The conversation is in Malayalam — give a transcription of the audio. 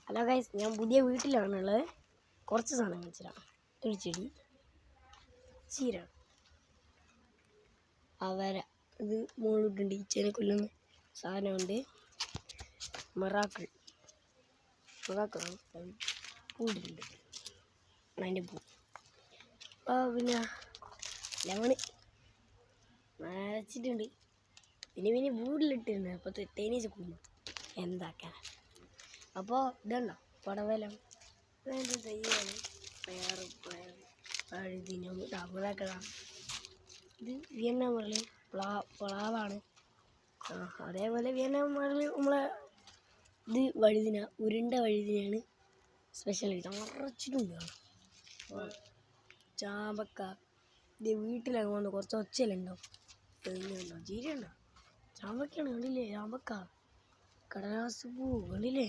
ഹലോ ഗൈസ്, ഞാൻ പുതിയ വീട്ടിലാണുള്ളത്. കുറച്ച് സാധനം കാണിച്ചുതരാം. ഒരു ചെടി, ചീര, അവര, ഇത് മുകളിലിട്ടുണ്ട്. ഈച്ചേനെ കൊല്ലുന്ന സാധനമുണ്ട്. മിറാക്കിൾ പൂവിട്ടുണ്ട്. അതിൻ്റെ പൂ. പിന്നെ ലെമണ് നരച്ചിട്ടുണ്ട്. പിന്നെ വീട്ടിലിട്ടിരുന്നു. അപ്പോൾ തേനീച്ച കൊല്ലും. എന്താക്കാൻ? അപ്പോൾ ഇതുണ്ടോ പടവലം, അതിൻ്റെ തയ്യാണ്. പഴുതിനും തമിഴാക്കളാണ്. ഇത് വിയന്ന മുരളി പ്ലാവാണ്. അതേപോലെ വിയന്ന മുരളി നമ്മളെ ഇത് വഴുതിന, ഉരുണ്ട വഴുതിനാണ് സ്പെഷ്യലായിട്ട് നിറച്ചിട്ടുണ്ട്. ചാമ്പക്ക ഇത് വീട്ടിലാണ് കൊണ്ട് കുറച്ച് ഒച്ചയിലുണ്ടാവും. തെങ്ങുണ്ടോ, ചീരയുണ്ടോ, ചാമ്പക്കയാണ്. കണ്ടില്ലേ? ചാമ്പക്ക, കടലാസ് പൂ കണ്ടില്ലേ?